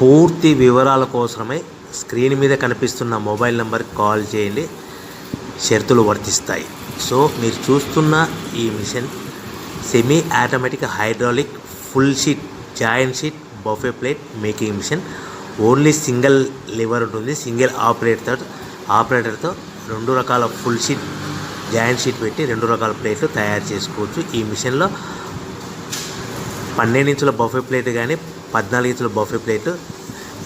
పూర్తి వివరాల కోసమై స్క్రీన్ మీద కనిపిస్తున్న మొబైల్ నెంబర్కి కాల్ చేయండి. షరతులు వర్తిస్తాయి. సో మీరు చూస్తున్న ఈ machine semi automatic hydraulic full sheet joint sheet buffet plate making machine. Only single lever ఉంటుంది. సింగిల్ ఆపరేటర్తో 2 రకాల ఫుల్ షీట్ జాయింట్ షీట్ పెట్టి 2 రకాల ప్లేట్లు తయారు చేసుకోవచ్చు. ఈ మిషన్లో 12 ఇంచుల బఫే ప్లేట్ కానీ 14 ఇంచుల బఫే ప్లేట్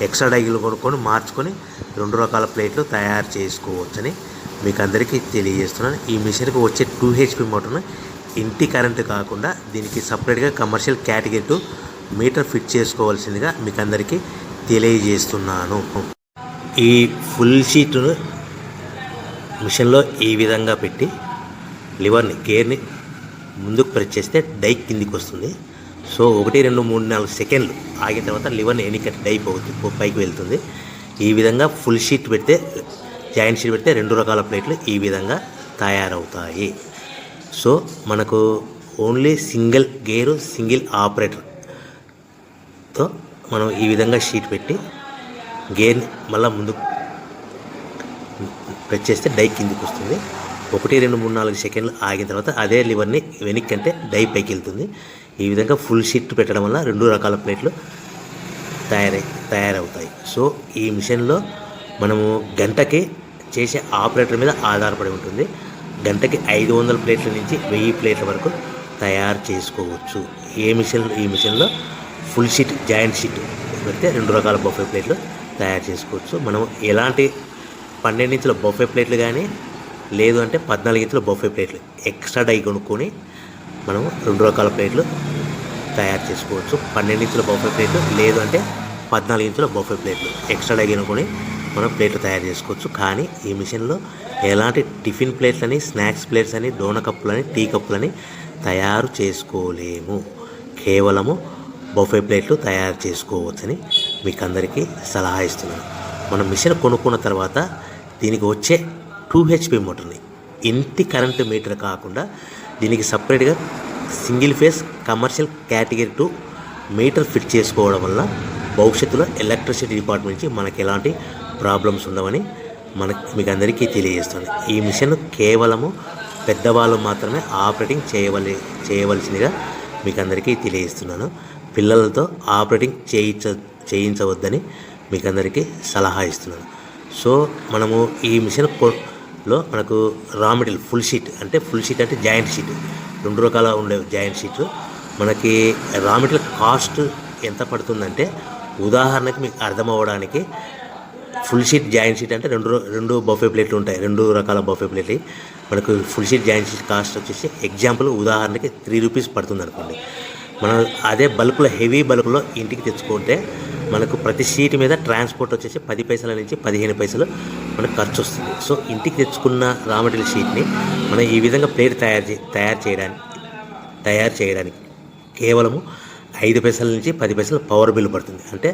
ఎక్స్ట్రా డైలు కొనుక్కొని మార్చుకొని 2 రకాల ప్లేట్లు తయారు చేసుకోవచ్చని మీకు అందరికీ తెలియజేస్తున్నాను. ఈ మిషన్కి వచ్చే 2 HP మోటార్ను ఇంటి కరెంటు కాకుండా దీనికి సపరేట్గా కమర్షియల్ కేటగిరీ 2 మీటర్ ఫిట్ చేసుకోవాల్సిందిగా మీకు అందరికీ తెలియజేస్తున్నాను. ఈ ఫుల్ షీట్ను మిషన్లో ఈ విధంగా పెట్టి లివర్ని గేర్ని ముందుకు ప్రెస్ చేస్తే డై కిందికి వస్తుంది. సో 1 2 3 4 సెకండ్లు ఆగిన తర్వాత లివర్ని ఎన్నికట్టి డై పైకి వెళ్తుంది. ఈ విధంగా ఫుల్ షీట్ పెడితే జాయింట్ షీట్ పెడితే 2 రకాల ప్లేట్లు ఈ విధంగా తయారవుతాయి. సో మనకు ఓన్లీ సింగిల్ గేరు సింగిల్ ఆపరేటర్తో మనం ఈ విధంగా షీట్ పెట్టి గేర్ని మళ్ళీ ముందుకు ప్రెస్ చేస్తే డై కిందికి వస్తుంది. 1 2 3 4 సెకండ్లు ఆగిన తర్వాత అదే లివర్ని వెనక్కి అంటే డై పైకి వెళ్తుంది. ఈ విధంగా ఫుల్ షీట్ పెట్టడం వల్ల 2 రకాల ప్లేట్లు తయారవుతాయి. సో ఈ మిషన్లో మనము గంటకి చేసే ఆపరేటర్ మీద ఆధారపడి ఉంటుంది. గంటకి 500 ప్లేట్ల నుంచి 1000 ప్లేట్ల వరకు తయారు చేసుకోవచ్చు. ఈ మిషన్లో ఫుల్ షీట్ జాయింట్ షీట్ పెడితే 2 రకాల బఫే ప్లేట్లు తయారు చేసుకోవచ్చు. మనం ఎలాంటి 12 ఇంచుల బఫే ప్లేట్లు కానీ లేదు అంటే 14 ఇంచుల బఫే ప్లేట్లు ఎక్స్ట్రా డై కొనుక్కొని మనం 2 రకాల ప్లేట్లు తయారు చేసుకోవచ్చు. 12 ఇంచుల బఫే ప్లేట్లు లేదు అంటే 14 ఇంచుల బఫే ప్లేట్లు ఎక్స్ట్రా డై కొనుక్కొని మనం ప్లేట్లు తయారు చేసుకోవచ్చు. కానీ ఈ మిషన్లో ఎలాంటి టిఫిన్ ప్లేట్లని స్నాక్స్ ప్లేట్స్ అని డోనా కప్పులని టీ కప్పులని తయారు చేసుకోలేము. కేవలము బఫే ప్లేట్లు తయారు చేసుకోవచ్చని మీకు అందరికీ సలహా ఇస్తున్నాను. మనం మిషన్ కొనుక్కున్న తర్వాత దీనికి వచ్చే 2 HP మోటార్ని ఇంటి కరెంటు మీటర్ కాకుండా దీనికి సపరేట్గా single phase commercial category 2 metre fit చేసుకోవడం వల్ల భవిష్యత్తులో ఎలక్ట్రిసిటీ డిపార్ట్మెంట్ నుంచి మనకి ఎలాంటి ప్రాబ్లమ్స్ ఉండవని మీకు అందరికీ తెలియజేస్తుంది. ఈ మిషన్ కేవలము పెద్దవాళ్ళు మాత్రమే ఆపరేటింగ్ చేయవలసిందిగా మీకు అందరికీ తెలియజేస్తున్నాను. పిల్లలతో ఆపరేటింగ్ చేయించవద్దని మీకు అందరికీ సలహా ఇస్తున్నాను. సో మనము ఈ మిషన్లో మనకు రా మెటీరియల్ ఫుల్ షీట్ అంటే జాయింట్ షీట్ 2 రకాల ఉండే జాయింట్ షీట్లు మనకి రా మెటీరియల్ కాస్ట్ ఎంత పడుతుందంటే ఉదాహరణకి మీకు అర్థం అవ్వడానికి ఫుల్ షీట్ జాయింట్ షీట్ అంటే 2 బఫే ప్లేట్లు ఉంటాయి. 2 రకాల బఫే ప్లేట్లు మనకు full sheet joint sheet cost వచ్చేసి ఎగ్జాంపుల్ ఉదాహరణకి 3 రూపీస్ పడుతుంది అనుకోండి. మనం అదే బల్క్లో హెవీ బల్క్లో ఇంటికి తెచ్చుకుంటే మనకు ప్రతి షీట్ మీద ట్రాన్స్పోర్ట్ వచ్చేసి 10 పైసల నుంచి 15 పైసలు మనకు ఖర్చు వస్తుంది. సో ఇంటికి తెచ్చుకున్న రా మెటీరియల్ షీట్ని మనం ఈ విధంగా ప్లేట్ తయారు చేయడానికి కేవలము 5 పైసల నుంచి 10 పైసలు పవర్ బిల్ పడుతుంది. అంటే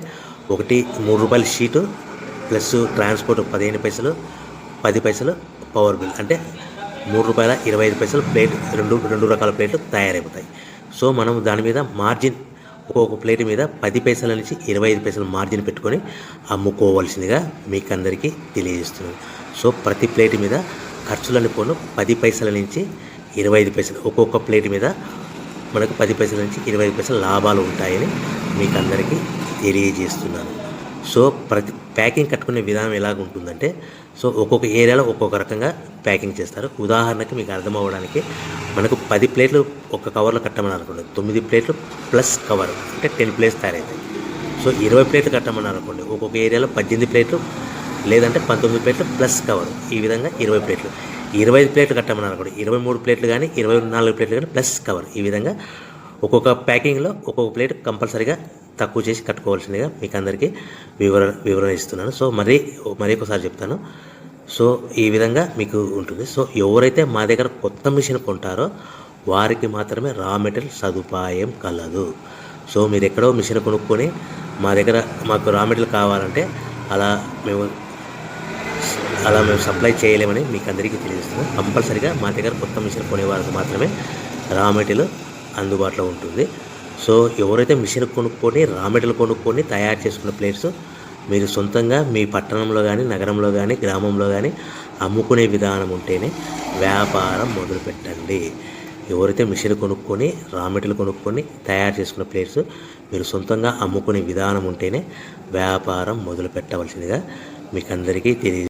3 రూపాయల షీటు ప్లస్ ట్రాన్స్పోర్ట్ 15 పైసలు 10 పైసలు పవర్ బిల్ అంటే 3 రూపాయల 25 పైసలు ప్లేట్ 2 రకాల ప్లేట్లు తయారైపోతాయి. సో మనం దాని మీద మార్జిన్ ఒక్కొక్క ప్లేట్ మీద 10 పైసల నుంచి 25 పైసలు మార్జిన్ పెట్టుకొని అమ్ముకోవాల్సిందిగా మీకు అందరికీ తెలియజేస్తున్నాను. సో ప్రతి ప్లేట్ మీద ఖర్చులని పోను 10 పైసల నుంచి 25 పైసలు ఒక్కొక్క ప్లేట్ మీద మనకు 10 పైసల నుంచి 25 పైసలు లాభాలు ఉంటాయని మీకు అందరికీ తెలియజేస్తున్నాను. సో ప్రతి ప్యాకింగ్ కట్టుకునే విధానం ఎలాగ ఉంటుందంటే సో ఒక్కొక్క ఏరియాలో ఒక్కొక్క రకంగా ప్యాకింగ్ చేస్తారు. ఉదాహరణకి మీకు అర్థం అవ్వడానికి మనకు 10 ప్లేట్లు ఒక కవర్లో కట్టమని అనుకోండి, 9 ప్లేట్లు ప్లస్ కవర్ అంటే 10 ప్లేట్స్ తయారవుతాయి. సో 20 ప్లేట్లు కట్టమని అనుకోండి, ఒక్కొక్క ఏరియాలో 18 ప్లేట్లు లేదంటే 19 ప్లేట్లు ప్లస్ కవర్ ఈ విధంగా 20 ప్లేట్లు. 25 ప్లేట్లు కట్టమని అనుకోండి, 23 ప్లేట్లు కానీ 24 ప్లేట్లు కానీ ప్లస్ కవర్ ఈ విధంగా ఒక్కొక్క ప్యాకింగ్లో ఒక్కొక్క ప్లేట్ కంపల్సరీగా తక్కువ చేసి కట్టుకోవాల్సిందిగా మీకు అందరికీ వివరణ ఇస్తున్నాను. సో మరీ ఒకసారి చెప్తాను. సో ఈ విధంగా మీకు ఉంటుంది. సో ఎవరైతే మా దగ్గర కొత్త మిషన్ కొంటారో వారికి మాత్రమే రా మెటీరియల్ సదుపాయం కలదు. సో మీరు ఎక్కడో మిషన్ కొనుక్కొని మాకు రా మెటీరియల్ కావాలంటే అలా మేము సప్లై చేయలేమని మీకు అందరికీ తెలియజేస్తున్నాం. కంపల్సరీగా మా దగ్గర కొత్త మిషన్ కొనే వారికి మాత్రమే రా మెటీరియల్ అందుబాటులో ఉంటుంది. సో ఎవరైతే మిషన్ కొనుక్కొని రా మెటీరియల్ కొనుక్కొని తయారు చేసుకున్న ప్లేట్స్ మీరు సొంతంగా మీ పట్టణంలో కానీ నగరంలో కానీ గ్రామంలో కానీ అమ్ముకునే విధానం ఉంటేనే వ్యాపారం మొదలుపెట్టండి. ఎవరైతే మిషన్ కొనుక్కొని రా మెటీరియల్ కొనుక్కొని తయారు చేసుకున్న ప్లేట్స్ మీరు సొంతంగా అమ్ముకునే విధానం ఉంటేనే వ్యాపారం మొదలు పెట్టవలసిందిగా మీకు అందరికీ